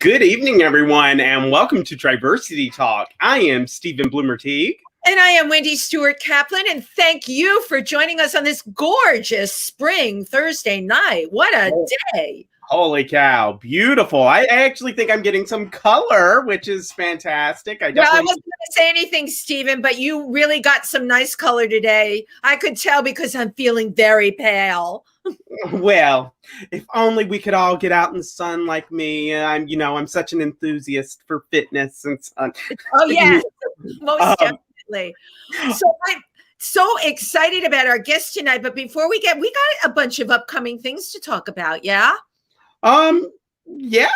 Good evening, everyone, and welcome to TriVersity Talk. I am Steven Bloomer-Teague. And I am Wendy Stewart-Kaplan, and thank you for joining us on this gorgeous spring Thursday night. What a day. Holy cow, beautiful. I actually think I'm getting some color, which is fantastic. I wasn't going to say anything, Steven, but you really got some nice color today. I could tell because I'm feeling very pale. Well, if only we could all get out in the sun like me. I'm such an enthusiast for fitness and sun. Oh, yes, most definitely. So I'm so excited about our guest tonight. But before we got a bunch of upcoming things to talk about. Yeah. Yeah,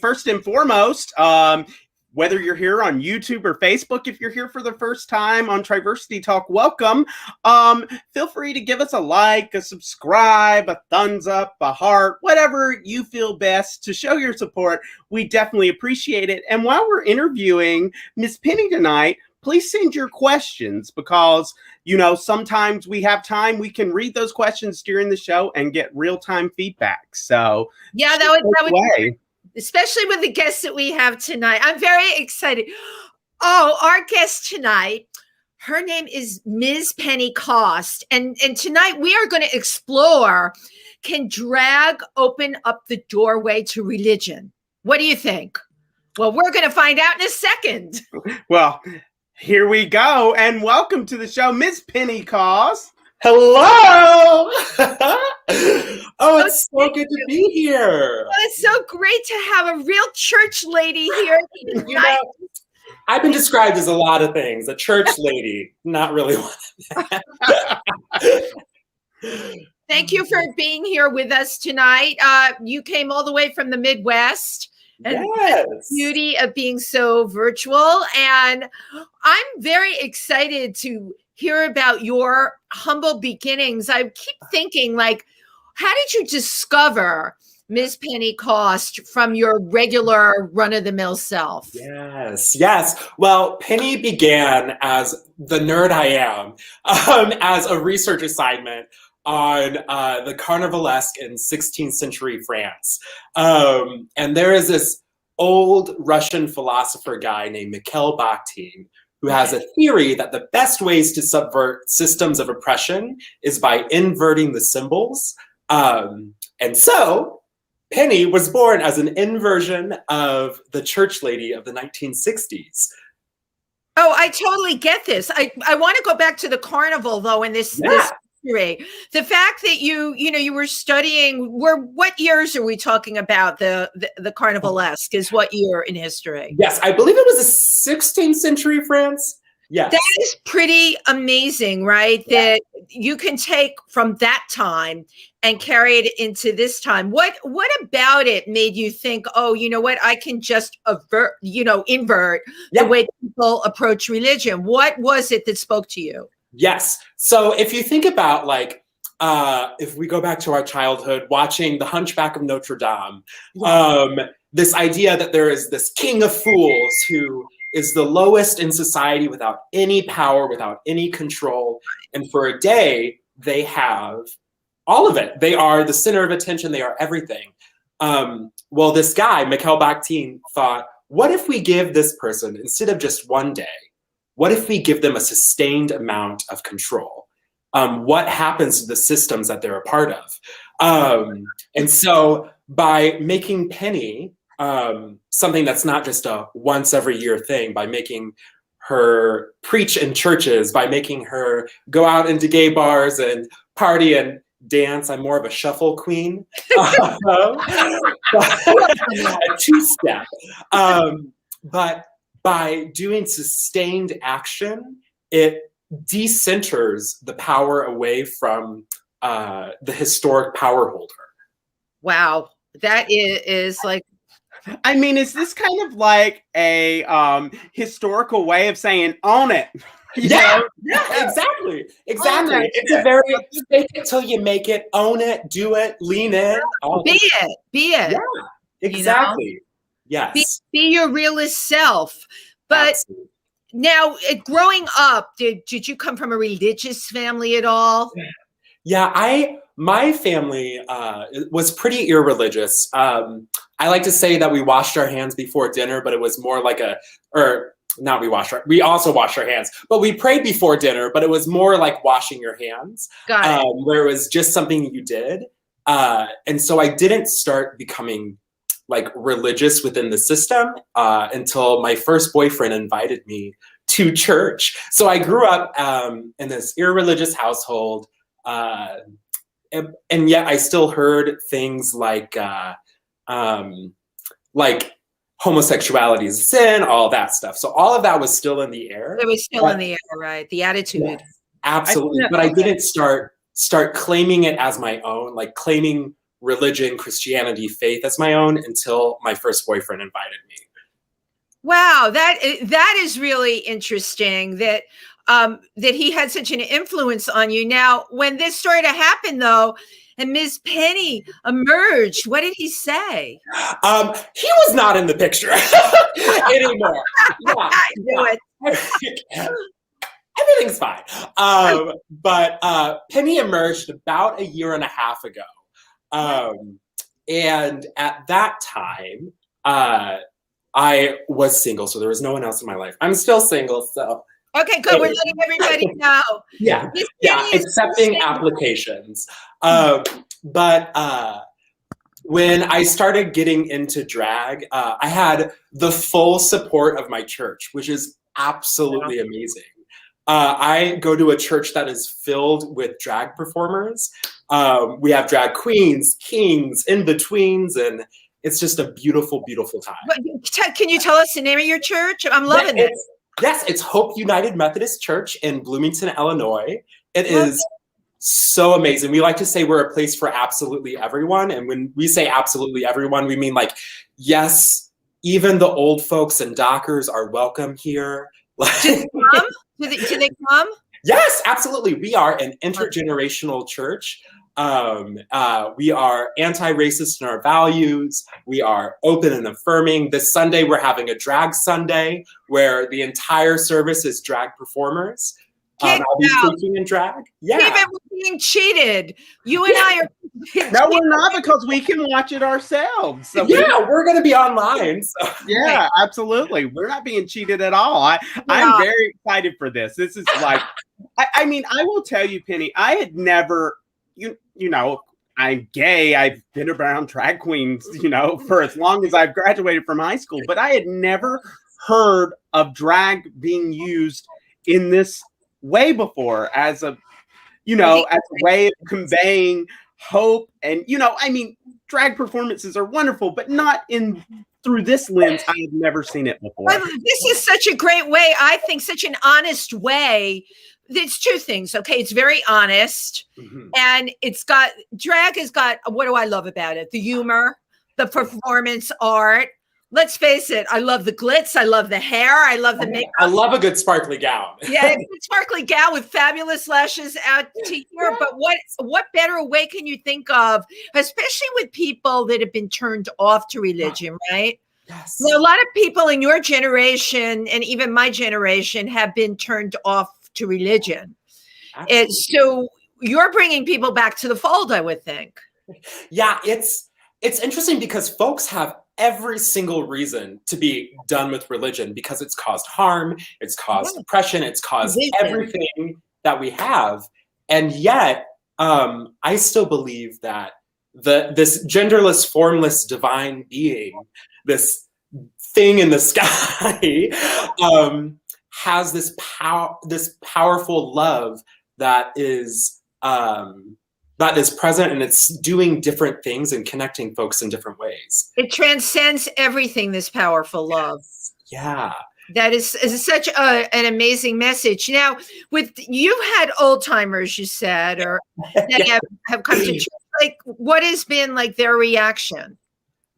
first and foremost, whether you're here on YouTube or Facebook, if you're here for the first time on TriVersity Talk, welcome. Feel free to give us a like, a subscribe, a thumbs up, a heart, whatever you feel best to show your support. We definitely appreciate it. And while we're interviewing Miss Penny tonight, please send your questions because, sometimes we have time. We can read those questions during the show and get real-time feedback. So yeah, that would be, especially with the guests that we have tonight. I'm very excited. Oh, our guest tonight, her name is Ms. Penny Cost. And tonight we are going to explore, can drag open up the doorway to religion? What do you think? Well, we're going to find out in a second. Well, here we go, and welcome to the show, Miss Penny Cost. Hello! Oh, it's so good to be here. Well, it's so great to have a real church lady here. I've been described as a lot of things. A church lady, not really one of them. Thank you for being here with us tonight. You came all the way from the Midwest. And yes. The beauty of being so virtual. And I'm very excited to hear about your humble beginnings. I keep thinking, how did you discover Ms. Penny Cost from your regular run-of-the-mill self? Yes. Well, Penny began as the nerd I am, as a research assignment on the Carnivalesque in 16th century France. And there is this old Russian philosopher guy named Mikhail Bakhtin who has a theory that the best ways to subvert systems of oppression is by inverting the symbols. And so Penny was born as an inversion of the church lady of the 1960s. Oh, I totally get this. I want to go back to the carnival, though, in this history. The fact that you were studying, what years are we talking about? The Carnivalesque is what year in history? Yes, I believe it was the 16th century France. Yes. That is pretty amazing, right? Yeah. That you can take from that time and carry it into this time. What about it made you think, oh, you know what, I can just invert the way people approach religion? What was it that spoke to you? Yes. So if you think about if we go back to our childhood, watching The Hunchback of Notre Dame, this idea that there is this king of fools who is the lowest in society without any power, without any control. And for a day, they have all of it. They are the center of attention. They are everything. Well, this guy, Mikhail Bakhtin, thought, what if we give this person, instead of just one day, what if we give them a sustained amount of control? What happens to the systems that they're a part of? And so by making Penny something that's not just a once every year thing, by making her preach in churches, by making her go out into gay bars and party and dance. I'm more of a shuffle queen, a two-step. But by doing sustained action, it decenters the power away from the historic power holder. Wow. That is like, I mean, is this kind of like a historical way of saying own it? Yeah, exactly. It's a very fake it till you make it, own it, do it, lean in. Be it. Yeah, exactly. You know? Yes. Be your realist self. But Absolutely. now, growing up, did you come from a religious family at all? Yeah, my family was pretty irreligious. I like to say that we washed our hands before dinner, but it was more like we also washed our hands, but we prayed before dinner, but it was more like washing your hands, where it was just something you did. And so I didn't start becoming like religious within the system until my first boyfriend invited me to church. So I grew up in this irreligious household, and yet I still heard things like homosexuality is a sin, all that stuff. So all of that was still in the air. It was still in the air, right? The attitude. Yes, absolutely. But I didn't start claiming it as my own, like claiming religion, Christianity, faith as my own until my first boyfriend invited me. Wow, that is really interesting that he had such an influence on you. Now, when this started to happen, though, and Ms. Penny emerged, what did he say? He was not in the picture anymore. I knew it. Everything's fine. But Penny emerged about a year and a half ago. And at that time, I was single, so there was no one else in my life. I'm still single, so. Okay, good. We're letting everybody know. Yeah, accepting applications. But when I started getting into drag, I had the full support of my church, which is absolutely amazing. I go to a church that is filled with drag performers. We have drag queens, kings, in-betweens, and it's just a beautiful, beautiful time. Can you tell us the name of your church? I'm loving it. Yes, it's Hope United Methodist Church in Bloomington, Illinois. It is so amazing. We like to say we're a place for absolutely everyone. And when we say absolutely everyone, we mean like, yes, even the old folks and dockers are welcome here. Do they come? Do they come? Yes, absolutely. We are an intergenerational church. We are anti-racist in our values. We are open and affirming. This Sunday, we're having a drag Sunday where the entire service is drag performers. I'll be preaching in drag. Yeah. Even we're being cheated. You and I are. No, we're not, because we can watch it ourselves. So we're going to be online. So. Yeah, absolutely. We're not being cheated at all. I'm very excited for this. This is like, I mean, I will tell you, Penny, I had never, you know, I'm gay. I've been around drag queens, for as long as I've graduated from high school, but I had never heard of drag being used in this way before as a way of conveying hope. And, I mean, drag performances are wonderful, but not through this lens. I had never seen it before. This is such a great way. I think such an honest way. It's two things. Okay. It's very honest, and drag has got, what do I love about it? The humor, the performance art. Let's face it. I love the glitz. I love the hair. I love the makeup. I love a good sparkly gown. Yeah, a good sparkly gown with fabulous lashes out to here. Yeah. But what better way can you think of, especially with people that have been turned off to religion, right? Yes. Now, a lot of people in your generation and even my generation have been turned off to religion. So you're bringing people back to the fold, I would think. Yeah, it's interesting because folks have every single reason to be done with religion because it's caused harm, it's caused oppression, it's caused everything that we have. And yet, I still believe that this genderless, formless, divine being, this thing in the sky, has this powerful love that is present, and it's doing different things and connecting folks in different ways. It transcends everything, this powerful love. Yeah. That is such an amazing message. Now, you've had old timers, you said, or that have come to church. Like, what has been like their reaction?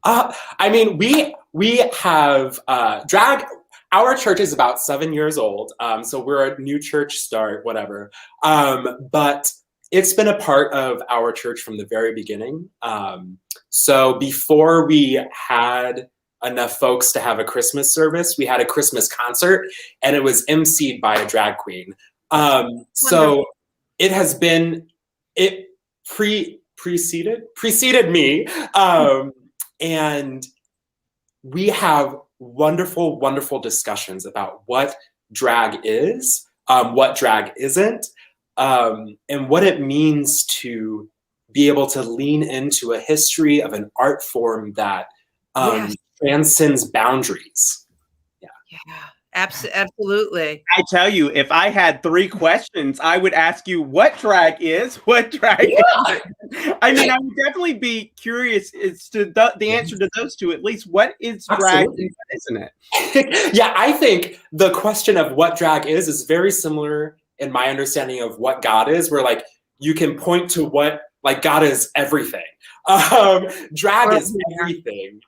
I mean, we have drag. Our church is about 7 years old, so we're a new church start, whatever. But it's been a part of our church from the very beginning. So before we had enough folks to have a Christmas service, we had a Christmas concert, and it was emceed by a drag queen. So it has been preceded me, and we have wonderful discussions about what drag is, what drag isn't, and what it means to be able to lean into a history of an art form that transcends boundaries. Absolutely. I tell you, if I had 3 questions, I would ask you what drag is, what drag is. I mean, I would definitely be curious as to the answer to those 2, at least. What is drag, isn't it? Yeah, I think the question of what drag is very similar in my understanding of what God is, where like you can point to what, like God is everything. Drag is everything.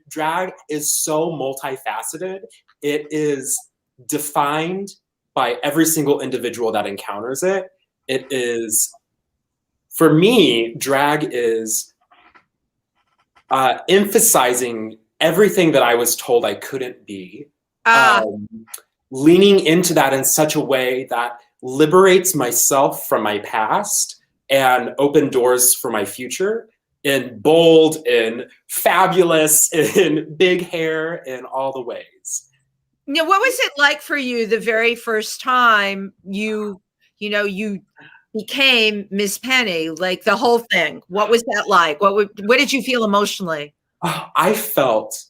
Drag is so multifaceted. It is defined by every single individual that encounters it. It is, for me, drag is emphasizing everything that I was told I couldn't be, leaning into that in such a way that liberates myself from my past and open doors for my future, in bold, in fabulous, in big hair, in all the ways. Now, what was it like for you the very first time you became Miss Penny, like the whole thing? What was that like? What did you feel emotionally? I felt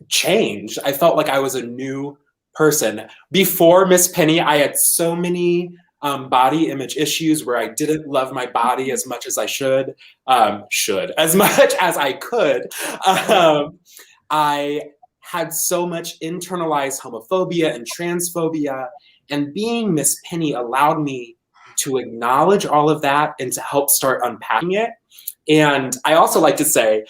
changed. I felt like I was a new person. Before Miss Penny, I had so many body image issues where I didn't love my body as much as I should as much as I could. I had so much internalized homophobia and transphobia, and being Miss Penny allowed me to acknowledge all of that and to help start unpacking it. And I also like to say,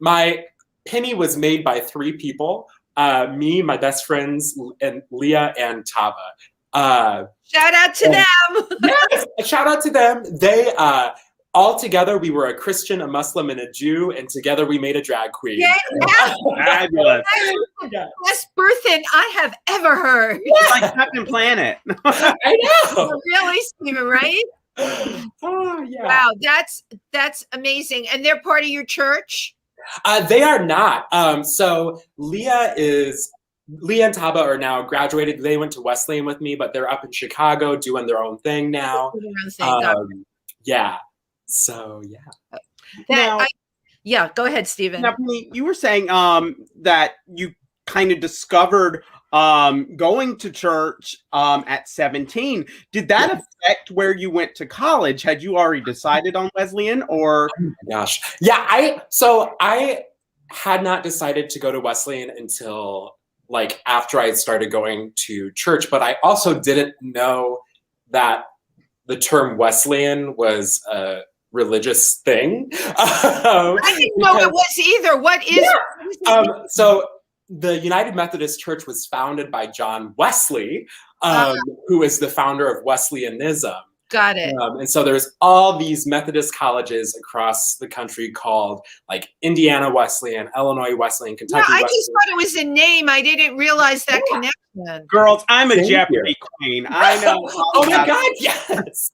my Penny was made by 3 people, me, my best friends, and Leah and Taba. Shout out to them. Yes, shout out to them. They all together, we were a Christian, a Muslim, and a Jew, and together we made a drag queen. Fabulous. Best birthing I have ever heard. It's like Captain Planet. I know. Really, Steven, right? Oh, yeah. Wow, that's amazing. And they're part of your church? They are not. So Leah and Taba are now graduated. They went to Wesleyan with me, but they're up in Chicago doing their own thing now. Yeah. So yeah. Go ahead, Steven. Now, you were saying that you kind of discovered going to church at 17. Did that affect where you went to college? Had you already decided on Wesleyan, or? Oh my gosh. Yeah, I had not decided to go to Wesleyan until like after I had started going to church, but I also didn't know that the term Wesleyan was a religious thing. I didn't know it was either. What is so the United Methodist Church was founded by John Wesley, who is the founder of Wesleyanism. Got it. And so there's all these Methodist colleges across the country called like Indiana Wesleyan, Illinois Wesleyan, Kentucky Wesleyan. I just thought it was a name. I didn't realize that connection. Girls, I'm a Jeopardy queen. I know. Oh my God, yes.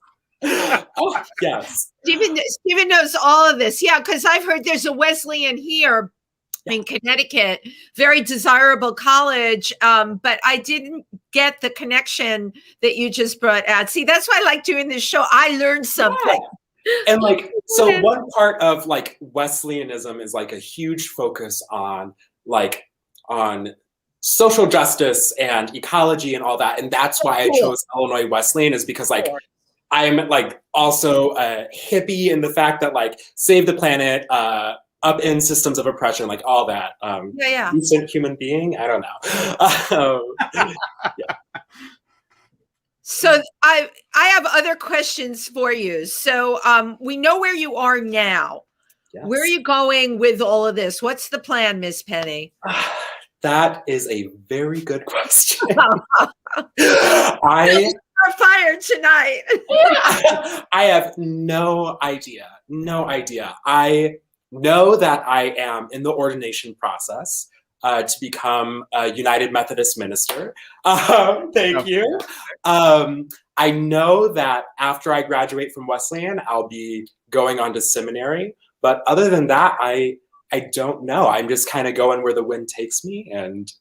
Oh, yes. Steven knows all of this. Yeah, because I've heard there's a Wesleyan here in Connecticut, very desirable college, but I didn't get the connection that you just brought out. See, that's why I like doing this show. I learned something. Yeah. And like, so one part of like Wesleyanism is like a huge focus on social justice and ecology and all that. And that's why I chose Illinois Wesleyan, is because like, I'm like also a hippie in the fact that like save the planet, upend systems of oppression, like all that. Decent human being, I don't know. So I have other questions for you. So we know where you are now. Yes. Where are you going with all of this? What's the plan, Miss Penny? That is a very good question. I are fired tonight. I have no idea. No idea. I know that I am in the ordination process to become a United Methodist minister. Thank you. I know that after I graduate from Wesleyan, I'll be going on to seminary. But other than that, I don't know. I'm just kind of going where the wind takes me, and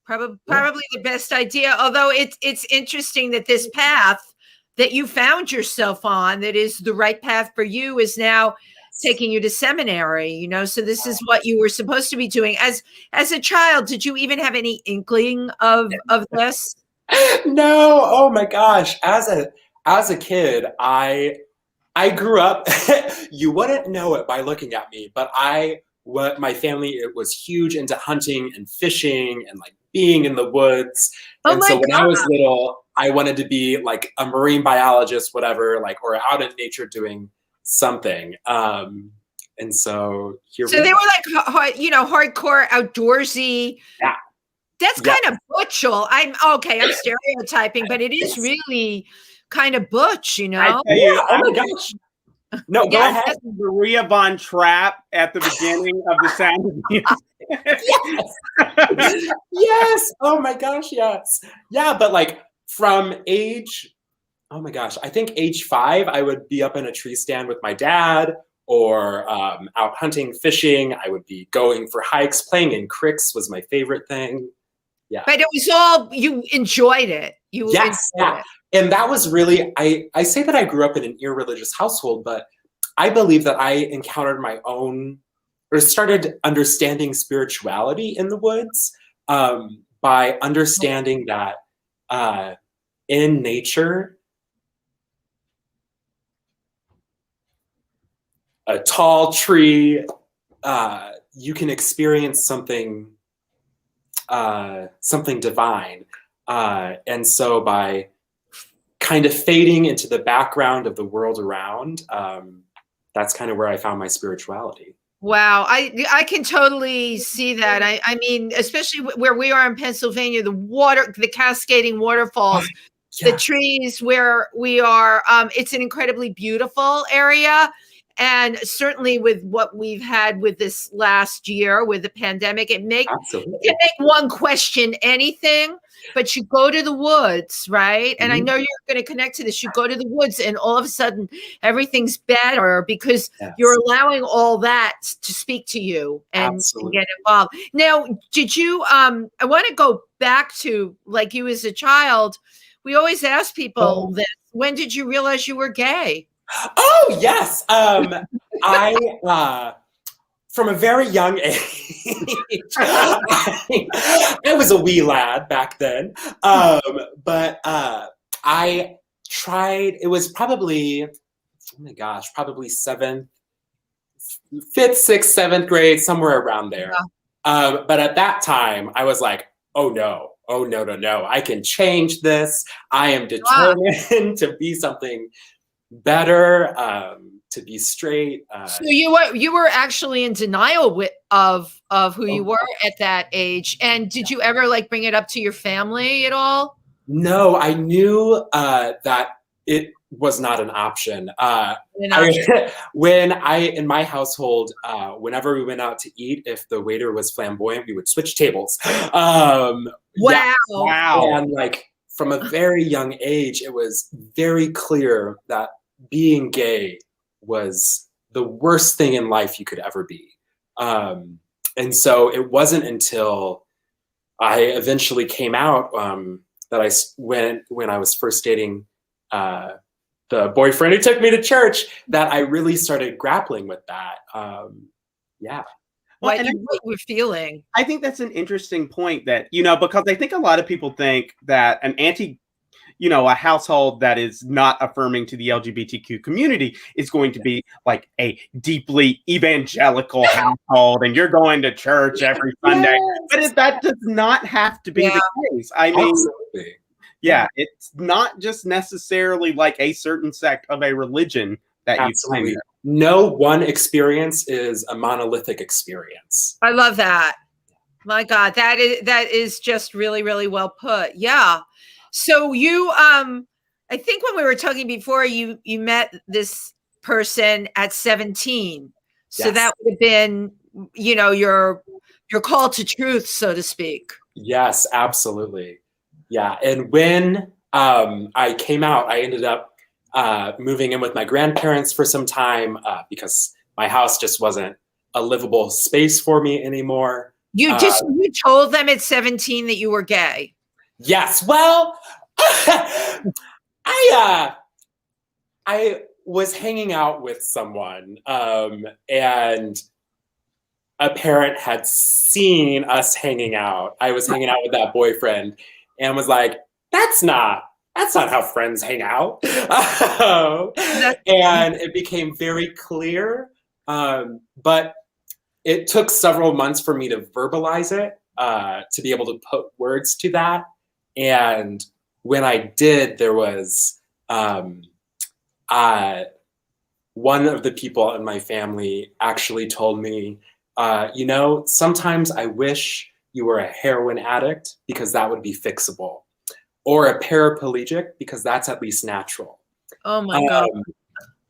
probably the best idea. Although it's interesting that this path that you found yourself on, that is the right path for you, is now taking you to seminary. You know, so this is what you were supposed to be doing as a child. Did you even have any inkling of this? No. Oh my gosh. As a kid, I grew up. You wouldn't know it by looking at me, but my family, it was huge into hunting and fishing and like being in the woods. And so when I was little, I wanted to be like a marine biologist, whatever, like, or out in nature doing something. And so here. So they were like, hardcore outdoorsy. Yeah. That's kind of butchel. I'm stereotyping, but it is really kind of butch, you know? Oh my gosh. No, go ahead. Maria Von Trapp at the beginning of The Sound of Music. Yes. Oh my gosh, yes. Yeah, but like from age, oh my gosh, I think age 5, I would be up in a tree stand with my dad, or out hunting, fishing. I would be going for hikes. Playing in cricks was my favorite thing. Yeah. But it was all, you enjoyed it. Yes. Yeah. And that was really, I say that I grew up in an irreligious household, but I believe that I encountered my own, or started understanding spirituality in the woods by understanding that in nature, a tall tree, you can experience something divine. And so by kind of fading into the background of the world around, that's kind of where I found my spirituality. Wow. I can totally see that. I mean, especially where we are in Pennsylvania, the cascading waterfalls, the trees where we are, it's an incredibly beautiful area. And certainly with what we've had with this last year with the pandemic, it can make one question anything, but you go to the woods, right? And I know you're going to connect to this. You go to the woods and all of a sudden everything's better because you're allowing all that to speak to you and get involved. Now, did you, I want to go back to like you as a child. We always ask people this. When did you realize you were gay? Oh, yes. I, from a very young age, I was a wee lad back then. But I tried, it was probably, oh my gosh, probably 5th, 6th, 7th grade, somewhere around there. But at that time, I was like, oh no, I can change this. I am determined to be something better, to be straight. So you were actually in denial of who you were at that age. And did you ever like bring it up to your family at all? No, I knew that it was not an option. In my household, whenever we went out to eat, if the waiter was flamboyant, we would switch tables. Wow. And like from a very young age, it was very clear that being gay was the worst thing in life you could ever be. And so it wasn't until I eventually came out that when I was first dating the boyfriend who took me to church, that I really started grappling with that. What we're feeling. I think that's an interesting point that, because I think a lot of people think that a household that is not affirming to the LGBTQ community is going to be like a deeply evangelical household and you're going to church every Sunday. But that does not have to be the case. I mean, it's not just necessarily like a certain sect of a religion that you claim. no one experience is a monolithic experience. I love that. My God, that is just really, really well put. Yeah. So you, I think when we were talking before, you met this person at 17. So Yes. that would have been, your call to truth, so to speak. Yes, absolutely. Yeah. And when I came out, I ended up moving in with my grandparents for some time because my house just wasn't a livable space for me anymore. You told them at 17 that you were gay. Yes. Well, I was hanging out with someone and a parent had seen us hanging out. I was hanging out with that boyfriend and was like, that's not how friends hang out. And it became very clear. But it took several months for me to verbalize it, to be able to put words to that. And when I did, there was one of the people in my family actually told me, sometimes I wish you were a heroin addict because that would be fixable, or a paraplegic because that's at least natural. Oh my God.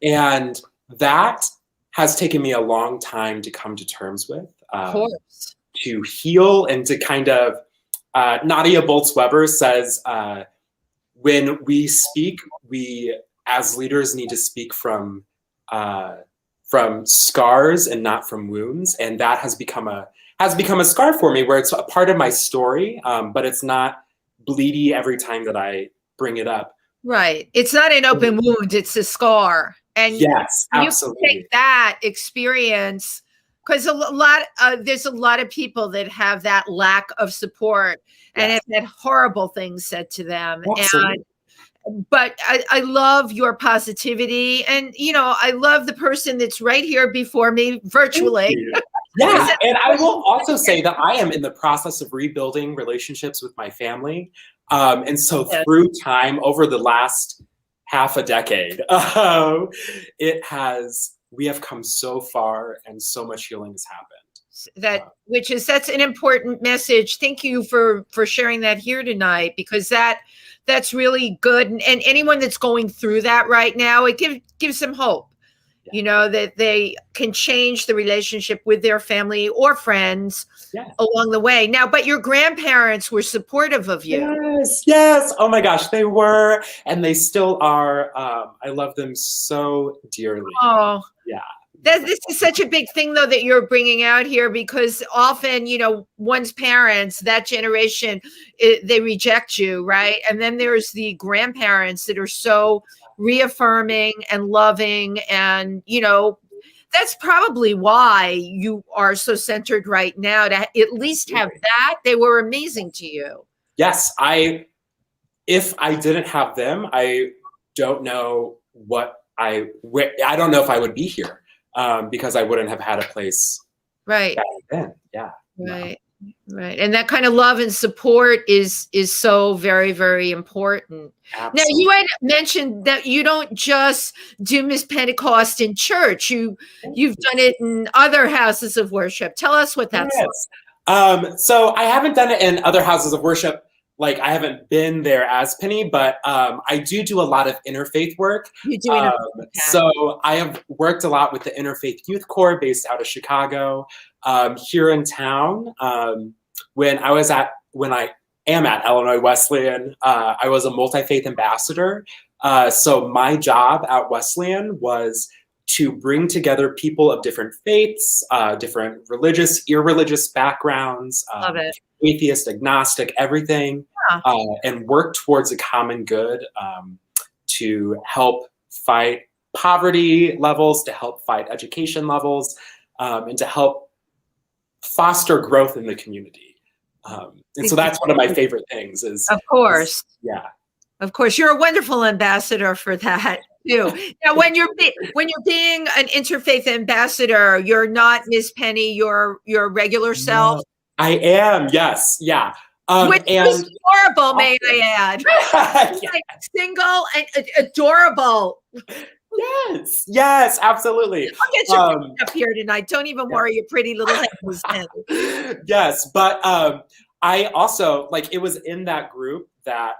And that has taken me a long time to come to terms with, to heal and to kind of, Nadia Bolz-Weber says, when we speak, we as leaders need to speak from scars and not from wounds. And that has become a scar for me, where it's a part of my story, but it's not bleedy every time that I bring it up. Right. It's not an open wound, it's a scar. And yes, absolutely. You can take that experience, because there's a lot of people that have that lack of support and have had horrible things said to them. Absolutely. But I love your positivity, and I love the person that's right here before me virtually. Yeah, and I will also say that I am in the process of rebuilding relationships with my family. And so through time, over the last half a decade, we have come so far, and so much healing has happened. That's an important message. Thank you for sharing that here tonight, because that's really good. And anyone that's going through that right now, it gives them hope. That they can change the relationship with their family or friends along the way. Now, but your grandparents were supportive of you. Yes. Oh my gosh, they were, and they still are. I love them so dearly. Oh, yeah. This is such a big thing, though, that you're bringing out here, because often, one's parents, that generation, they reject you, right? And then there's the grandparents that are so reaffirming and loving, and that's probably why you are so centered right now, to at least have that. They were amazing to you. Yes, if I didn't have them, I don't know I don't know if I would be here, because I wouldn't have had a place right back then. Yeah, right. Right. And that kind of love and support is so very, very important. Absolutely. Now, you had mentioned that you don't just do Miss Pentecost in church. You've done it in other houses of worship. Tell us what that's like. So I haven't done it in other houses of worship. Like, I haven't been there as Penny, but I do a lot of interfaith work. You do so I have worked a lot with the Interfaith Youth Corps based out of Chicago. Here in town, when I am at Illinois Wesleyan, I was a multi-faith ambassador. So my job at Wesleyan was to bring together people of different faiths, different religious, irreligious backgrounds, atheist, agnostic, everything, and work towards a common good, to help fight poverty levels, to help fight education levels, and to help foster growth in the community. And so that's one of my favorite things is, of course. Of course, you're a wonderful ambassador for that too. Now, when you're being an interfaith ambassador, you're not Miss Penny, your regular self. I am, yes, yeah. Which is adorable, may I add. Like single and adorable. Yes, absolutely. I'll get you up here tonight. Don't even worry, your pretty little head was in. Yes, but I also, like, it was in that group that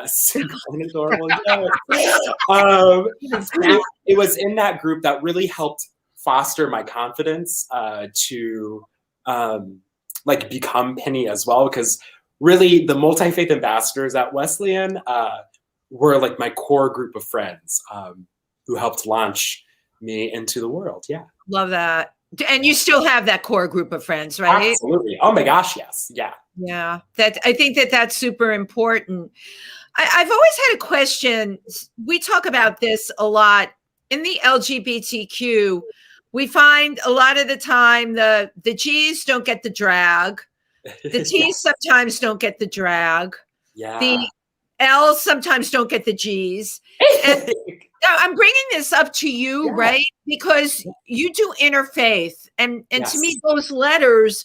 simple and adorable. It was in that group that really helped foster my confidence to like become Penny as well, because really the multi-faith ambassadors at Wesleyan were like my core group of friends who helped launch me into the world. Yeah. Love that. And you still have that core group of friends, right? Absolutely. Oh my gosh, yes. Yeah. Yeah. I think that's super important. I've always had a question. We talk about this a lot in the LGBTQ. We find a lot of the time the G's don't get the drag. The T's sometimes don't get the drag. Yeah. The L's sometimes don't get the G's. And I'm bringing this up to you, right? Because you do Interfaith. And to me, those letters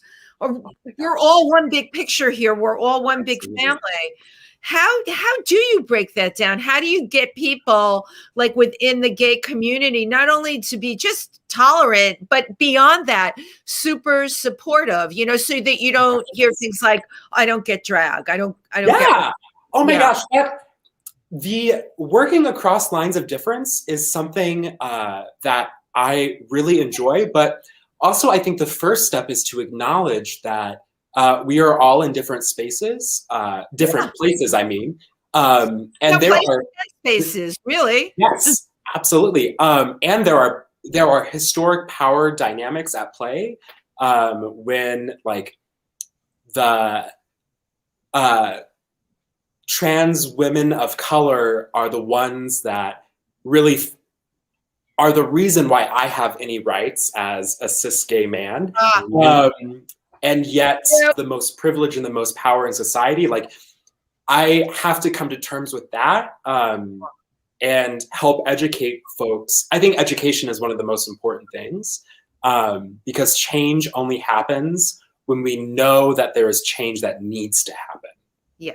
we're all one big picture here. We're all one big family. How do you break that down? How do you get people like within the gay community, not only to be just tolerant, but beyond that, super supportive, so that you don't hear things like, I don't get drag. I don't get. Oh my gosh. The working across lines of difference is something that I really enjoy, but also I think the first step is to acknowledge that we are all in different spaces, different places, I mean. And there are spaces, really. Yes, absolutely. And there are historic power dynamics at play when like the trans women of color are the ones that really are the reason why I have any rights as a cis gay man. And yet the most privilege and the most power in society, like I have to come to terms with that and help educate folks. I think education is one of the most important things because change only happens when we know that there is change that needs to happen. Yeah.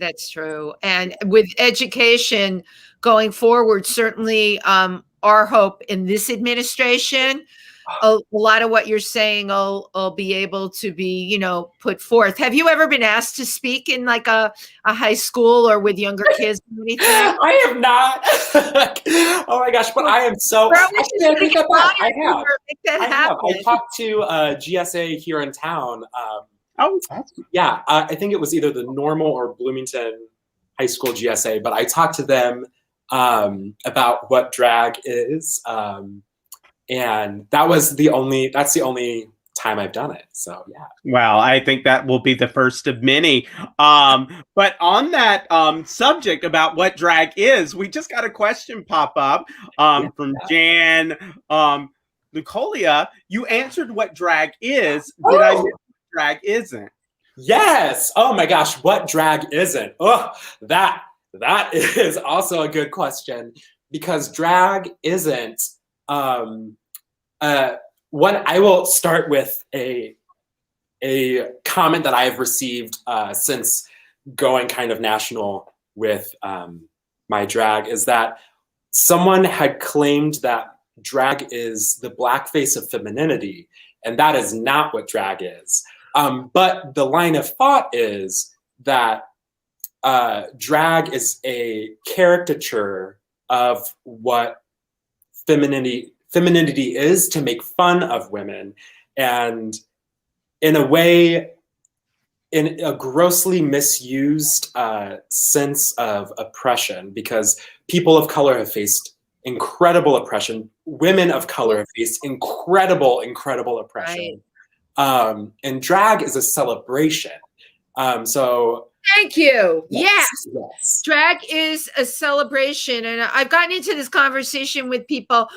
That's true. And with education going forward, certainly our hope in this administration, a lot of what you're saying will be able to be, put forth. Have you ever been asked to speak in like a high school or with younger kids or anything? I have not. Oh my gosh, but I am so. I have. I talked to GSA here in town. I think it was either the Normal or Bloomington High School GSA, but I talked to them about what drag is, and that's the only time I've done it. So yeah. Well, I think that will be the first of many. But on that subject about what drag is, we just got a question pop up from Jan Nicolia. You answered what drag is. Did I? Drag isn't. Yes. Oh my gosh, what drag isn't? Oh, that is also a good question because drag isn't. I will start with a comment that I have received since going kind of national with my drag is that someone had claimed that drag is the blackface of femininity, and that is not what drag is. But the line of thought is that drag is a caricature of what femininity is to make fun of women, and in a way, in a grossly misused sense of oppression, because people of color have faced incredible oppression. Women of color have faced incredible oppression. Right. And drag is a celebration. So thank you. Yes. Drag is a celebration. And I've gotten into this conversation with people.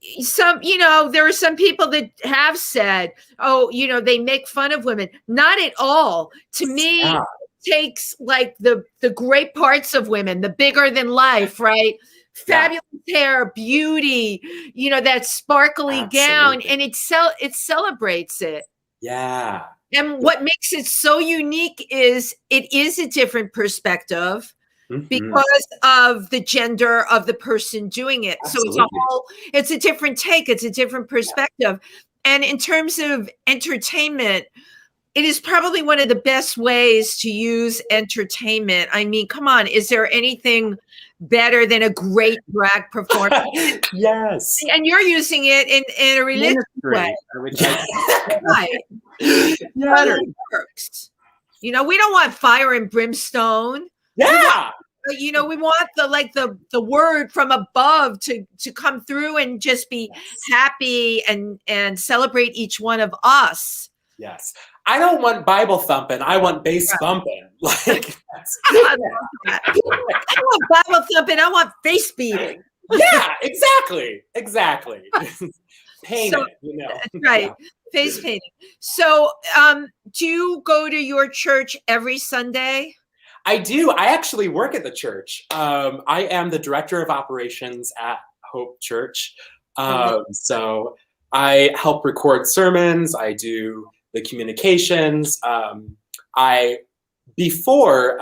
There are some people that have said, they make fun of women. Not at all. To me, it takes like the great parts of women, the bigger than life, right? Fabulous hair, beauty, that sparkly gown, and it celebrates it. Yeah. And what makes it so unique is it is a different perspective. because of the gender of the person doing it. Absolutely. So it's a different take. It's a different perspective. And in terms of entertainment, it is probably one of the best ways to use entertainment. I mean, come on, is there anything better than a great drag performance? Yes. And you're using it in a religious way. Right. Yeah. It works. You know, we don't want fire and brimstone. Yeah. We want the word from above to come through and just be happy and celebrate each one of us. Yes. I don't want Bible thumping. I want bass bumping. Like, I want Bible thumping. I want face beating. Yeah, exactly. Paint it, you know. Right. Yeah. Face painting. So, do you go to your church every Sunday? I do. I actually work at the church. I am the director of operations at Hope Church. So I help record sermons. I do the communications. Before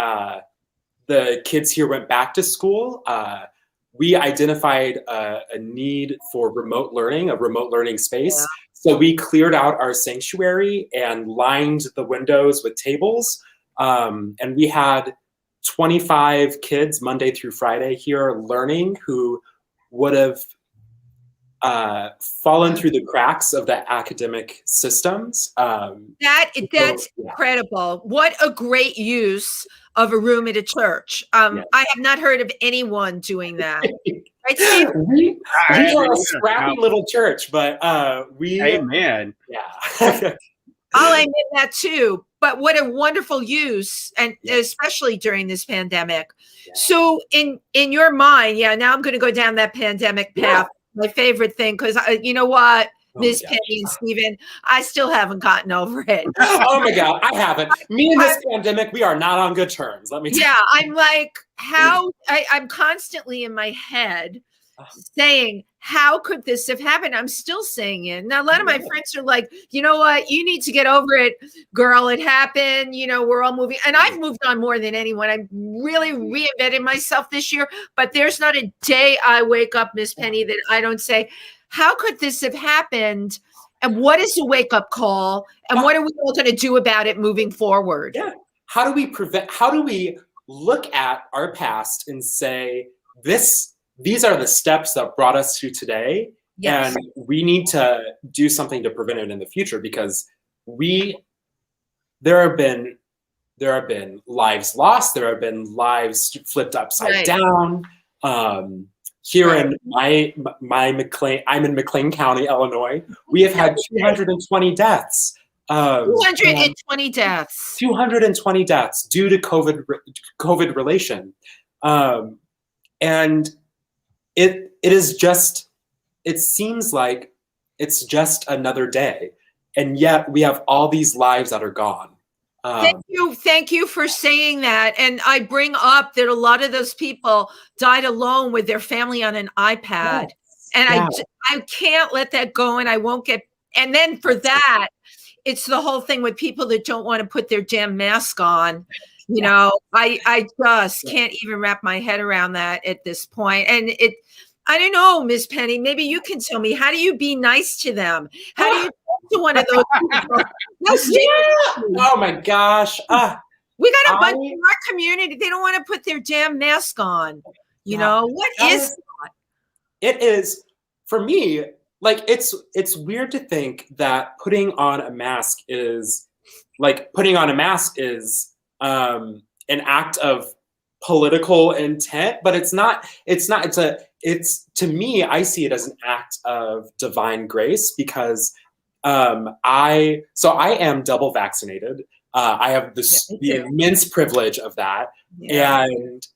the kids here went back to school, we identified a need for remote learning, a remote learning space. Yeah. So we cleared out our sanctuary and lined the windows with tables. And we had 25 kids Monday through Friday here learning who would have fallen through the cracks of the academic systems. That's incredible. What a great use of a room at a church. I have not heard of anyone doing that. Right, Steve? We are a scrappy little church, but we... Amen. Yeah. I'll admit that too. But what a wonderful use, and especially during this pandemic. Yeah. So in your mind, now I'm going to go down that pandemic path. Yeah. My favorite thing, because you know what, Ms. Penny and Steven, I still haven't gotten over it. Oh my God, I haven't. Me and this pandemic, we are not on good terms. Let me tell you. Yeah, I'm like, I'm constantly in my head saying, how could this have happened? I'm still saying it. Now, a lot of my friends are like, you know what? You need to get over it, girl. It happened. You know, we're all moving. And I've moved on more than anyone. I've really reinvented myself this year. But there's not a day I wake up, Miss Penny, that I don't say, how could this have happened? And what is the wake-up call? And what are we all going to do about it moving forward? Yeah. How do we look at our past and say, these are the steps that brought us to today, and we need to do something to prevent it in the future, because there have been lives lost, there have been lives flipped upside down. Here in I'm in McLean County, Illinois. We have had 220 deaths. 220 deaths. 220 deaths due to COVID relation, and it seems like it's just another day, and yet we have all these lives that are gone. Thank you for saying that. And I bring up that a lot of those people died alone with their family on an iPad. Yes. And I can't let that go, and I won't get, and then for that, it's the whole thing with people that don't want to put their damn mask on. You know, I just can't even wrap my head around that at this point. And I don't know, Miss Penny, maybe you can tell me, how do you be nice to them? How do you talk to one of those people? Oh my gosh. We got a bunch in our community. They don't want to put their damn mask on. You know, what is that? It is, for me, like, it's weird to think that putting on a mask is an act of political intent, but it's to me, I see it as an act of divine grace, because I am double vaccinated. I have the immense privilege of that. Yeah. And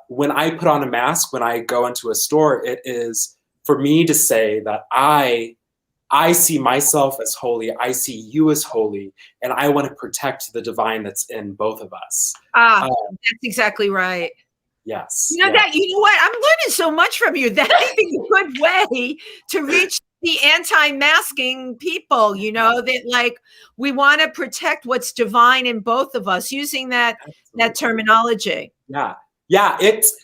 when I put on a mask, when I go into a store, it is for me to say that I see myself as holy, I see you as holy, and I want to protect the divine that's in both of us. That's exactly right. Yes. You know what? I'm learning so much from you. That may be a good way to reach the anti-masking people, you know, that like, we want to protect what's divine in both of us, using that terminology. Yeah. Yeah, it's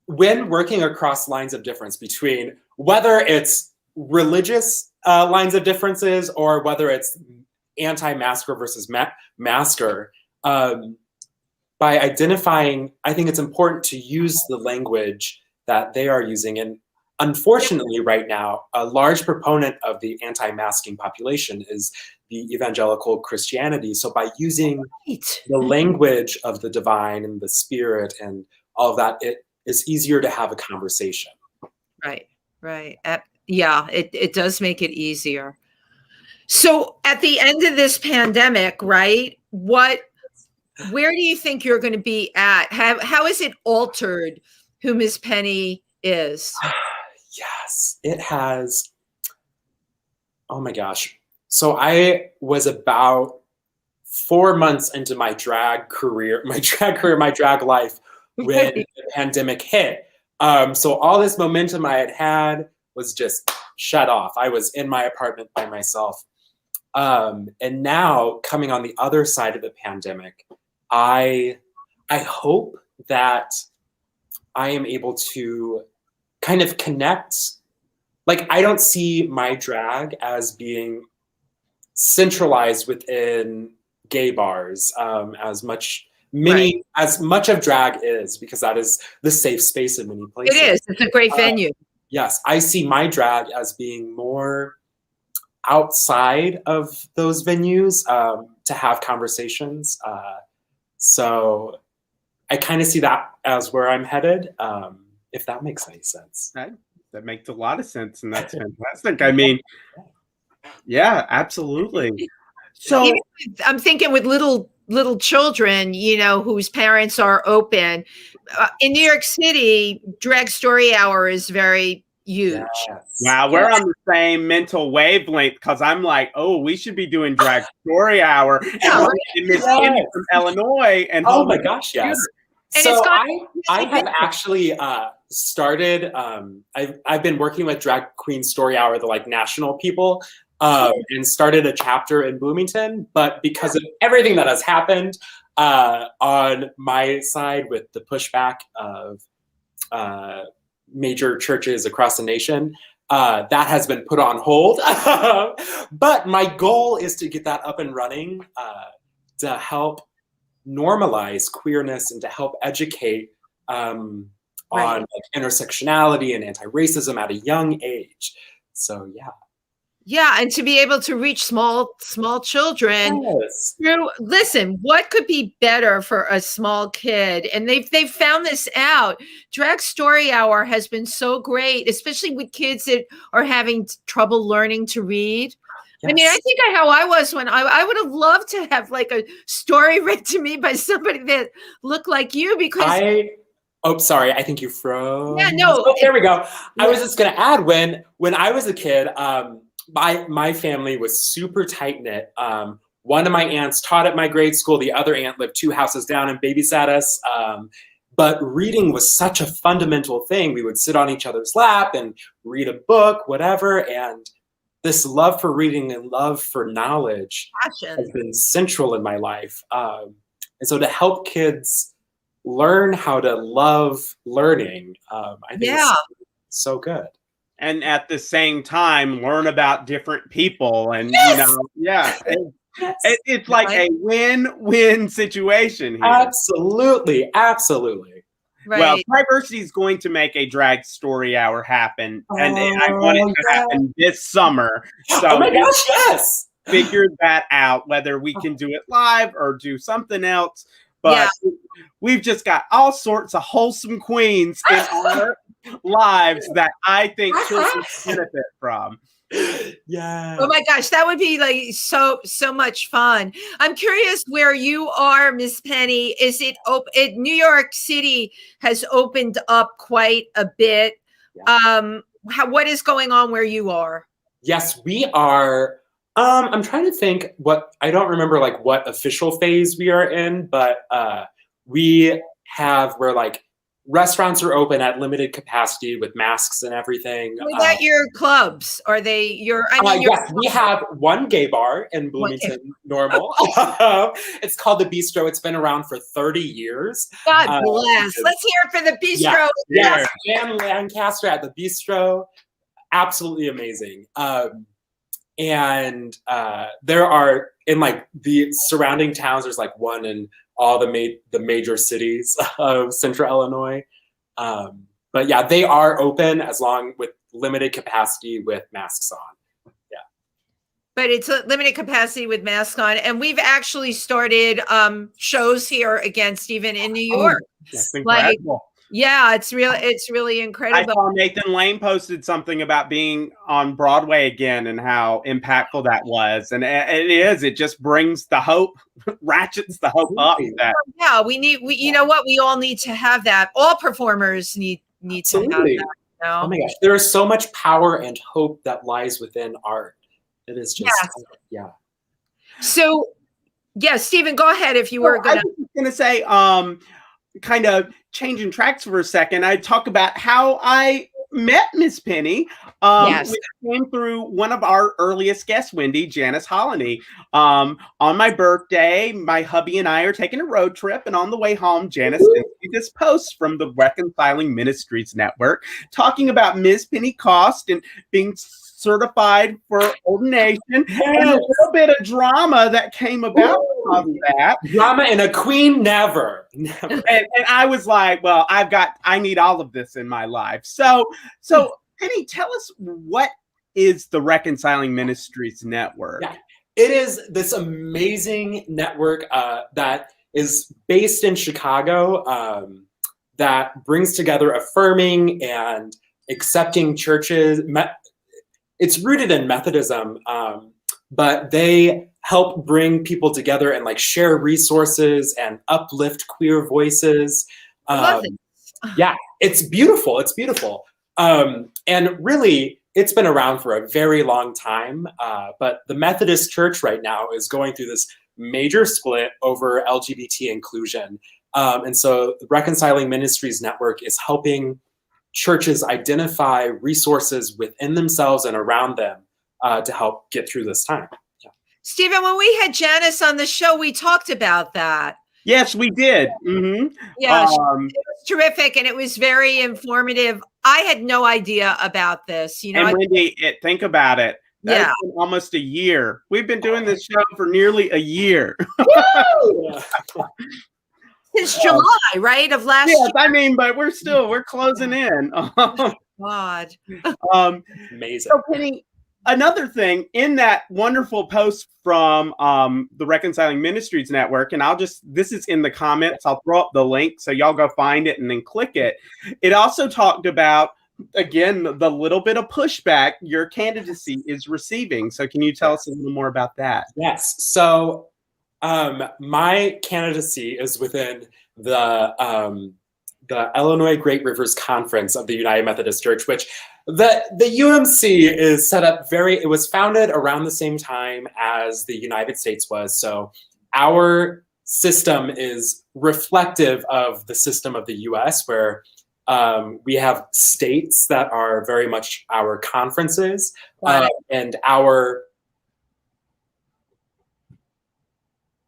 when working across lines of difference between whether it's religious lines of differences or whether it's anti-masker versus masker, by identifying, I think it's important to use the language that they are using. And unfortunately, right now, a large proponent of the anti-masking population is the evangelical Christianity. So by using the language of the divine and the spirit and all of that, it is easier to have a conversation. Right. Yeah, it does make it easier. So at the end of this pandemic, right, where do you think you're going to be at? How has it altered who Miss Penny is? Yes, it has. Oh my gosh. So I was about 4 months into my drag life when the pandemic hit. So all this momentum I had was just shut off. I was in my apartment by myself. And now coming on the other side of the pandemic, I hope that I am able to kind of connect. Like, I don't see my drag as being centralized within gay bars as much of drag is, because that is the safe space in many places. It is. It's a great venue. Yes, I see my drag as being more outside of those venues to have conversations. So I kind of see that as where I'm headed, if that makes any sense. That makes a lot of sense, and that's fantastic. I mean, yeah, absolutely. So I'm thinking with little children, whose parents are open. In New York City, Drag Story Hour is very huge. Yes. Wow, we're on the same mental wavelength, because I'm like, oh, we should be doing Drag Story Hour. And Miss Penny from Illinois. And oh my gosh, yes. And so I have actually started. I've been working with Drag Queen Story Hour, the national people, and started a chapter in Bloomington. But because of everything that has happened on my side with the pushback of major churches across the nation, that has been put on hold. But my goal is to get that up and running to help normalize queerness and to help educate on intersectionality and anti-racism at a young age. So yeah, and to be able to reach small children. Yes. Listen, what could be better for a small kid? And they've found this out. Drag Story Hour has been so great, especially with kids that are having trouble learning to read. Yes. I mean, I think how I was when I would have loved to have a story read to me by somebody that looked like you, because oh, sorry, I think you froze. Yeah, no. Oh, there we go. I was just gonna add, when I was a kid, my family was super tight-knit. One of my aunts taught at my grade school. The other aunt lived 2 houses down and babysat us. But reading was such a fundamental thing. We would sit on each other's lap and read a book, whatever. And this love for reading and love for knowledge has been central in my life. And so to help kids learn how to love learning, I think it's so good. And at the same time, learn about different people. And, it's like a win-win situation here. Absolutely. Right. Well, TriVersity is going to make a Drag Story Hour happen. And I want it to happen this summer. So oh my gosh, yes! Figure that out, whether we can do it live or do something else. But we've just got all sorts of wholesome queens in our lives that I think children benefit from. Yeah. Oh my gosh, that would be so much fun. I'm curious where you are, Miss Penny. Is it open? New York City has opened up quite a bit. Yeah. What is going on where you are? Yes, we are. I'm trying to think I don't remember what official phase we are in, but we're restaurants are open at limited capacity with masks and everything. Are that your clubs? Are they your? Yes, we have one gay bar in Bloomington, Normal. It's called the Bistro. It's been around for 30 years. God bless. Let's hear it for the Bistro. Yes, and Lancaster at the Bistro. Absolutely amazing. And there are, in like the surrounding towns, there's like one in all the major cities of Central Illinois. But yeah, they are open as long with limited capacity with masks on. Yeah. But it's a limited capacity with masks on. And we've actually started shows here again, Steven, in New York. That's incredible. Yeah, it's really incredible. I saw Nathan Lane posted something about being on Broadway again and how impactful that was. And it just brings the hope, ratchets the hope up. Yeah, you know what? We all need to have that. All performers need to have that. You know? Oh my gosh, there is so much power and hope that lies within art. It is just, yeah. So, yeah, Steven, go ahead if you were going to. I was going to say, kind of changing tracks for a second, I talk about how I met Miss Penny. Which came through one of our earliest guests, Wendy, Janice Hollaney. On my birthday, my hubby and I are taking a road trip, and on the way home, Janice sent me this post from the Reconciling Ministries network talking about Miss Penny Cost and being certified for ordination, and a little bit of drama that came about from that. Drama and a queen, never. And I was like, well, I need all of this in my life. So Penny, tell us, what is the Reconciling Ministries network? Yeah. It is this amazing network that is based in Chicago that brings together affirming and accepting churches. It's rooted in Methodism, but they help bring people together and like share resources and uplift queer voices. I love it. Yeah, it's beautiful. It's beautiful. And really, it's been around for a very long time. But the Methodist Church right now is going through this major split over LGBT inclusion. And so the Reconciling Ministries Network is helping churches identify resources within themselves and around them to help get through this time. Yeah. Steven, when we had Janice on the show, we talked about that. Yes, we did. Mm-hmm. Yeah, it was terrific, and it was very informative. I had no idea about this. You know, and Wendy, think about it. That's been almost a year. We've been doing this show for nearly a year. Since July, right, of last year. I mean, but we're closing in. God. Amazing. So, Penny, another thing in that wonderful post from the Reconciling Ministries Network, and this is in the comments, I'll throw up the link so y'all go find it and then click it. It also talked about, again, the little bit of pushback your candidacy is receiving. So can you tell us a little more about that? Yes. So my candidacy is within the Illinois Great Rivers Conference of the United Methodist Church, which the UMC is set up it was founded around the same time as the United States was. So our system is reflective of the system of the US, where we have states that are very much our conferences, and our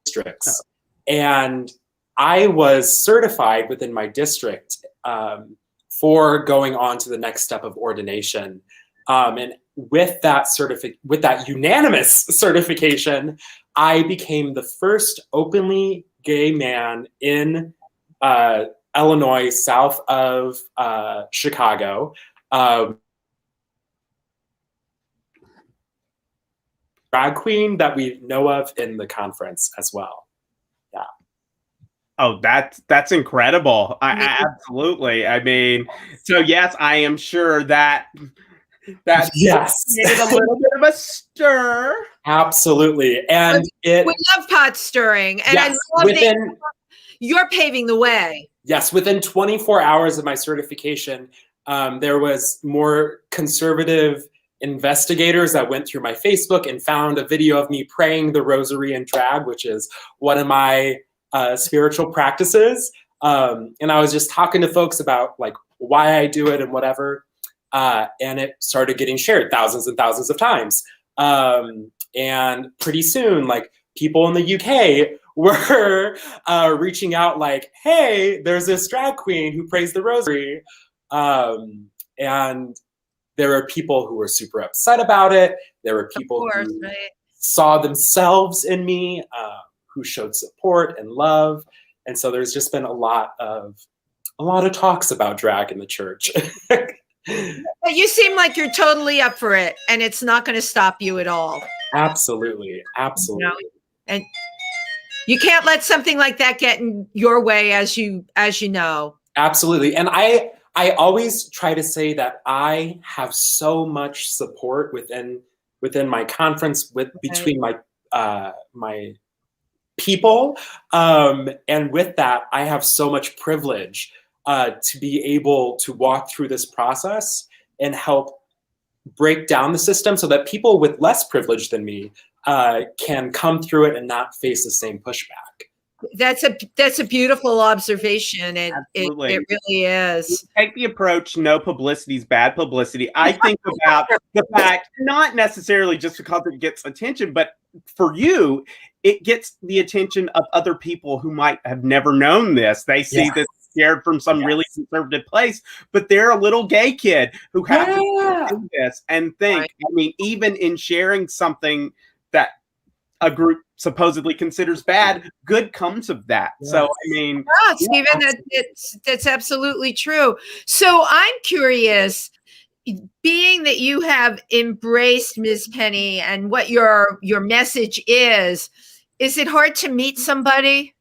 districts. And I was certified within my district for going on to the next step of ordination. And with that unanimous certification, I became the first openly gay man in Illinois, south of Chicago. Drag queen that we know of in the conference as well. Yeah. Oh, that's incredible. Absolutely. I mean, so yes, I am sure that created a little bit of a stir. Absolutely. And we love pot stirring. And yes, I love that you're paving the way. Yes, within 24 hours of my certification, there was more conservative investigators that went through my Facebook and found a video of me praying the rosary in drag, which is one of my spiritual practices. And I was just talking to folks about like why I do it and whatever. And it started getting shared thousands and thousands of times. And pretty soon, like people in the UK were reaching out like, hey, there's this drag queen who prays the rosary. And there were people who were super upset about it. There were people who saw themselves in me, who showed support and love. And so there's just been a lot of talks about drag in the church. But you seem like you're totally up for it, and it's not going to stop you at all. Absolutely. You know? And you can't let something like that get in your way, as you know. Absolutely. And I always try to say that I have so much support within my conference between my people. And with that, I have so much privilege to be able to walk through this process and help break down the system so that people with less privilege than me can come through it and not face the same pushback. That's a beautiful observation, and it really is. Take the approach, no publicity is bad publicity. I think about the fact, not necessarily just because it gets attention, but for you, it gets the attention of other people who might have never known this. They see this shared from some really conservative place, but they're a little gay kid who happens to do this and think, I mean, even in sharing something that a group supposedly considers bad, good comes of that. So, I mean, Steven, that's absolutely true. So I'm curious, being that you have embraced Ms. Penny and what your message is it hard to meet somebody?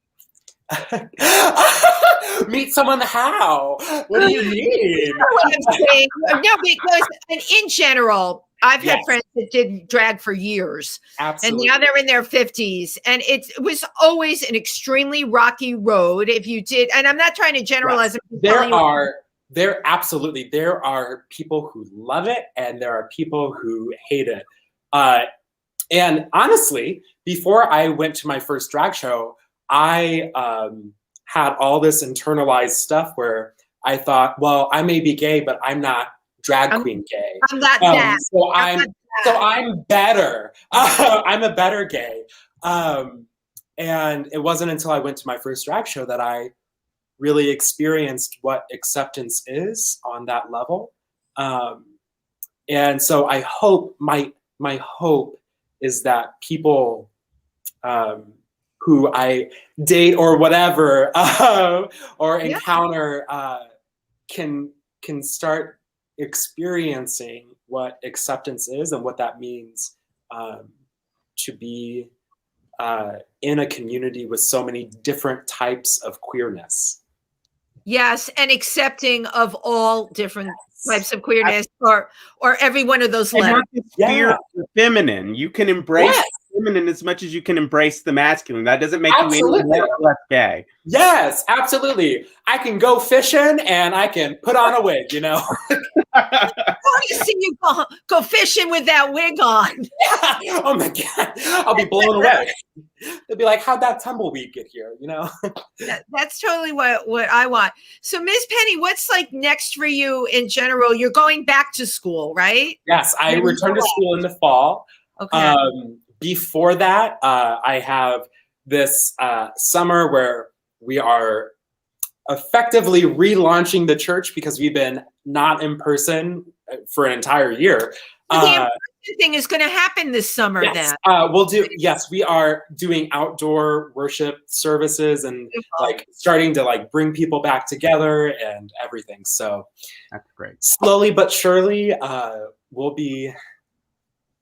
Meet someone how? What do you mean? You know what I'm saying? No, because in general, I've had friends that did drag for years. Absolutely. And now they're in their 50s. And it was always an extremely rocky road if you did. And I'm not trying to generalize. Right. There are people who love it and there are people who hate it. And honestly, before I went to my first drag show, I had all this internalized stuff where I thought, well, I may be gay, but I'm not drag queen gay. I'm not that. So I'm better. I'm a better gay. And it wasn't until I went to my first drag show that I really experienced what acceptance is on that level. And so I hope, my hope is that people who I date or whatever or encounter can start experiencing what acceptance is and what that means to be in a community with so many different types of queerness. Yes, and accepting of all different types of queerness, or every one of those levels. The feminine. You can embrace the feminine as much as you can embrace the masculine. That doesn't make you any more or less gay. Yes, absolutely. I can go fishing and I can put on a wig, you know. I want to see you go fishing with that wig on. Yeah. Oh my God. I'll be blown away. They'll be like, how'd that tumbleweed get here? You know? That's totally what I want. So Ms. Penny, what's like next for you in general? You're going back to school, right? Yes, I return to school in the fall. Okay. Before that, I have this summer where we are effectively relaunching the church because we've been not in person for an entire year. The in-person thing is going to happen this summer. Yes, then. We are doing outdoor worship services and like starting to like bring people back together and everything. So that's great. Slowly but surely, we'll be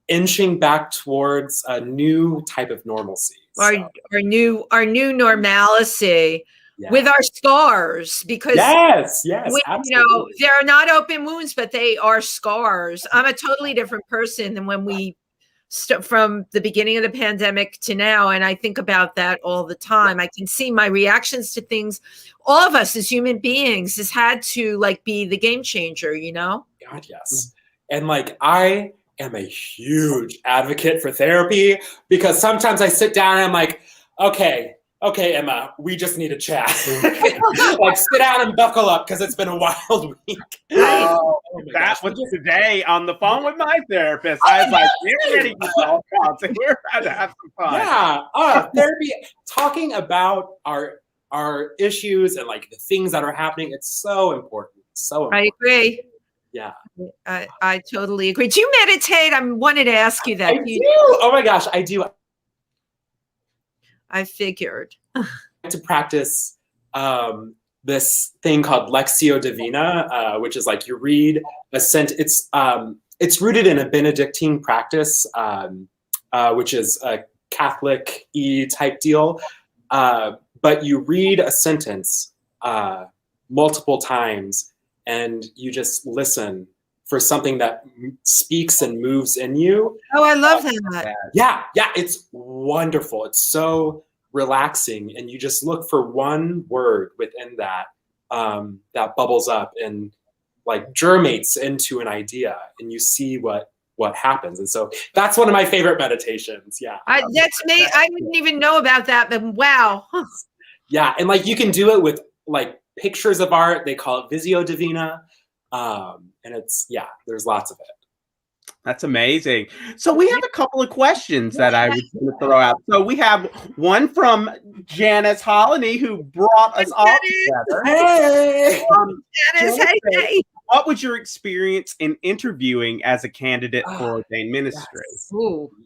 inching back towards a new type of normalcy. Our new normalcy. Yeah. With our scars, because yes, you know, they're not open wounds, but they are scars. I'm a totally different person than when we from the beginning of the pandemic to now, and I think about that all the time. I can see my reactions to things. All of us as human beings has had to like be the game changer, you know? God, yes. And like I am a huge advocate for therapy because sometimes I sit down and I'm like, okay, okay, Emma, we just need a chat. Like, sit down and buckle up because it's been a wild week. Oh, my that gosh. was today on the phone with my therapist. I was like, we're ready to talk about it. We're about to have some fun. Yeah, therapy, talking about our issues and like the things that are happening. It's so important. So important. I agree. Yeah. I totally agree. Do you meditate? I wanted to ask you that. I do. Oh my gosh, I do. I figured. I like to practice this thing called Lectio Divina, which is like you read a sentence. It's rooted in a Benedictine practice, which is a Catholic-y type deal. But you read a sentence multiple times, and you just listen for something that speaks and moves in you. Oh, I love that. Yeah, it's wonderful. It's so relaxing, and you just look for one word within that that bubbles up and like germinates into an idea, and you see what happens. And so that's one of my favorite meditations. Yeah. That's me. I didn't even know about that, but wow. Yeah, and like you can do it with like pictures of art. They call it Visio Divina. And it's, there's lots of it. That's amazing. So we have a couple of questions that I was going to throw out. So we have one from Janice Hollaney, who brought us all together. Hey! Janice, hey. What was your experience in interviewing as a candidate for ordained ministry?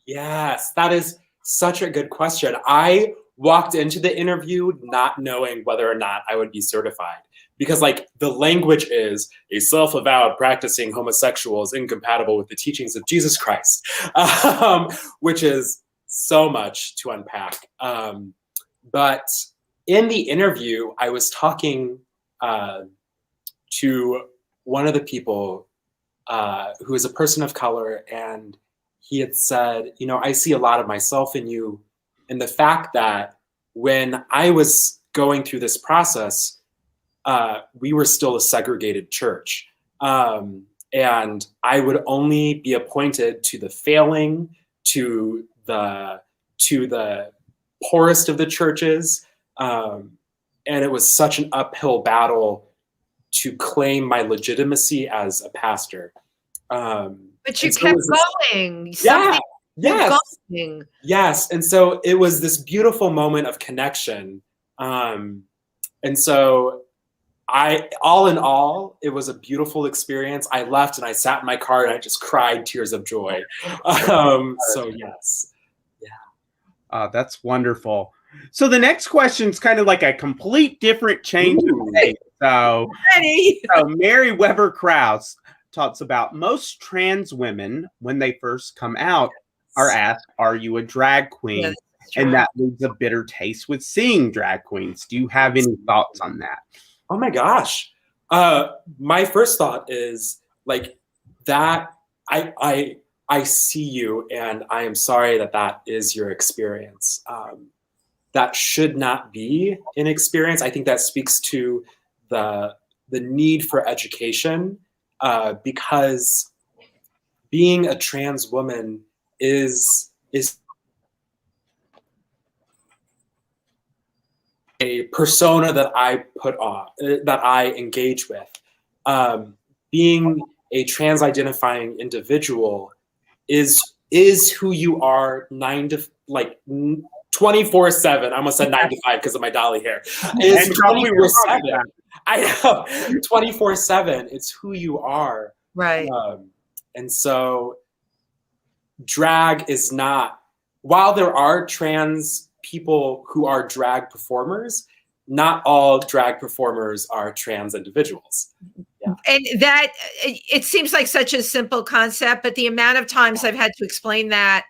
Yes, that is such a good question. I walked into the interview not knowing whether or not I would be certified. Because like the language is a self-avowed practicing homosexual is incompatible with the teachings of Jesus Christ, which is so much to unpack. But in the interview, I was talking to one of the people who is a person of color, and he had said, you know, I see a lot of myself in you, and the fact that when I was going through this process, we were still a segregated church. And I would only be appointed to the failing, to the poorest of the churches. And it was such an uphill battle to claim my legitimacy as a pastor. But you kept going. Yes. And so it was this beautiful moment of connection. And so all in all, it was a beautiful experience. I left and I sat in my car and I just cried tears of joy. So yes. Yeah. That's wonderful. So the next question is kind of like a complete different change of pace. So Mary Weber Krause talks about most trans women, when they first come out, are asked, are you a drag queen? Yes, and that leaves a bitter taste with seeing drag queens. Do you have any thoughts on that? Oh my gosh. My first thought is like that I see you, and I am sorry that is your experience. That should not be an experience. I think that speaks to the need for education, because being a trans woman is a persona that I put on, that I engage with. Being a trans identifying individual is who you are 24/7. I almost said 9 to 5 because of my dolly hair. Is 24/7. I know, 24/7. It's who you are. Right. And so drag is not, while there are trans people who are drag performers, not all drag performers are trans individuals. Yeah. And that, it seems like such a simple concept, but the amount of times I've had to explain that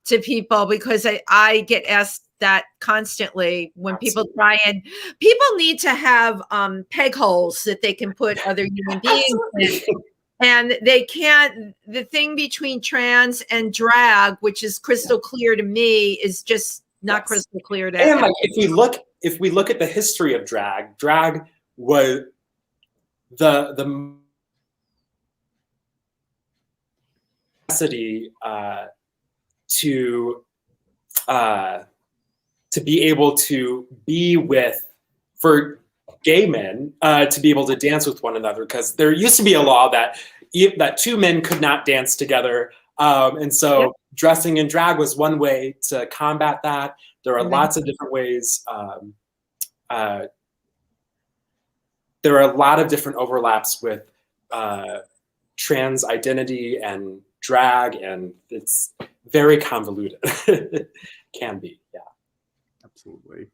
to people, because I get asked that constantly when people try, and people need to have peg holes that they can put other human beings in. And they can't, the thing between trans and drag, which is crystal clear to me, is just not crystal clear to and like if we look at the history of drag was the necessity to to be able to be with, for gay men to be able to dance with one another, because there used to be a law that two men could not dance together. And so dressing in drag was one way to combat that. There are lots of different ways. There are a lot of different overlaps with trans identity and drag, and it's very convoluted. Can be, yeah. Absolutely.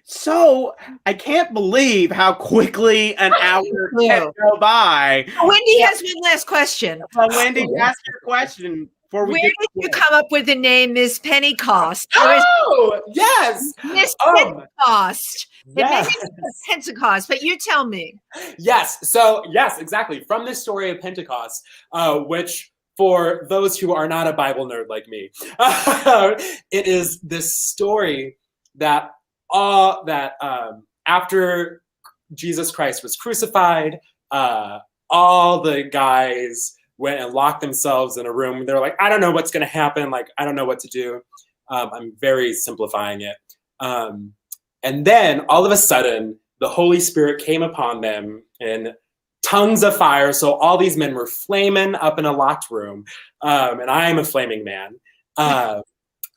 So I can't believe how quickly an hour can go by. Wendy has one last question. Wendy, ask your question before we Where get did you come up with the name Miss Pentecost? Oh, yes. Miss Pentecost. Yes. It may be Pentecost, but you tell me. Yes. So, yes, exactly. From this story of Pentecost, which for those who are not a Bible nerd like me, it is this story that after Jesus Christ was crucified, all the guys went and locked themselves in a room. They're like, I don't know what's going to happen. Like, I don't know what to do. I'm very simplifying it. And then all of a sudden, the Holy Spirit came upon them in tongues of fire. So all these men were flaming up in a locked room. And I am a flaming man.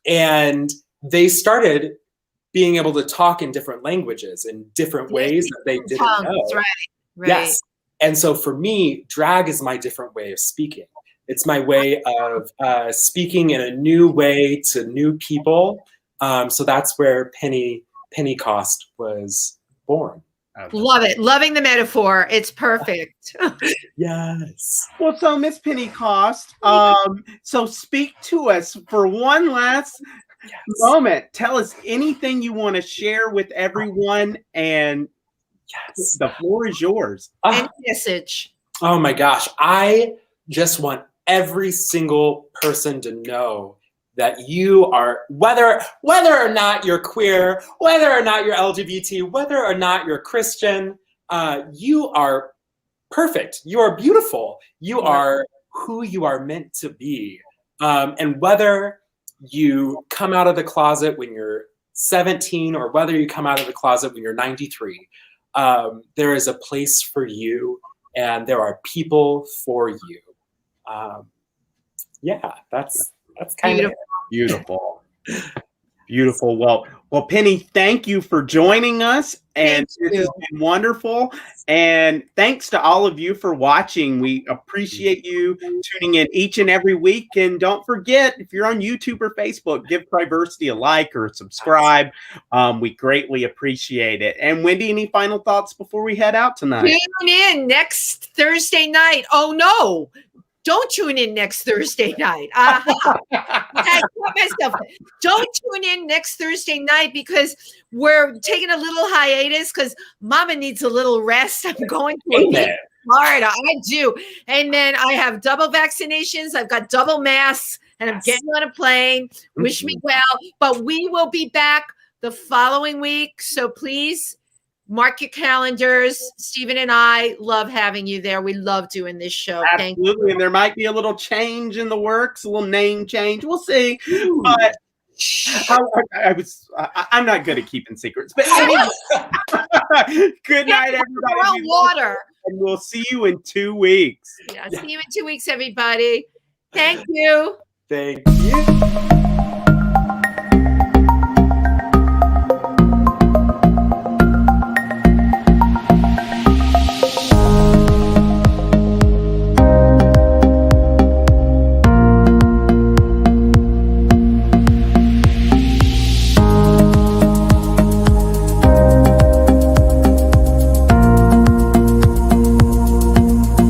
And they started being able to talk in different languages, in different ways that they didn't know. Right. Yes. And so for me, drag is my different way of speaking. It's my way of speaking in a new way to new people. So that's where Pentecost was born. Love it. Loving the metaphor. It's perfect. Yes. Well, so Miss Pentecost, so speak to us for one last moment. Tell us anything you want to share with everyone, and the floor is yours. Any message. Oh my gosh. I just want every single person to know that you are, whether or not you're queer, whether or not you're LGBT, whether or not you're Christian, you are perfect. You are beautiful. You are who you are meant to be. And whether you come out of the closet when you're 17 or whether you come out of the closet when you're 93, there is a place for you and there are people for you. That's kind of beautiful. Beautiful. Well, Penny, thank you for joining us, and it has been wonderful. And thanks to all of you for watching. We appreciate you tuning in each and every week. And don't forget, if you're on YouTube or Facebook, give TriVersity a like or subscribe. We greatly appreciate it. And Wendy, any final thoughts before we head out tonight? Tune in next Thursday night. Oh no. Don't tune in next Thursday night. Don't tune in next Thursday night because we're taking a little hiatus because Mama needs a little rest. I'm going to Florida. I do. Amen. I have double vaccinations. I've got double masks and I'm getting on a plane. Wish me well. But we will be back the following week. So please mark your calendars. Stephen and I love having you there. We love doing this show. Absolutely. Thank you. And there might be a little change in the works, a little name change. We'll see. But I'm not good at keeping secrets. But anyway, good night, everybody. Water. And we'll see you in 2 weeks. Yeah, see you in 2 weeks, everybody. Thank you. Thank you.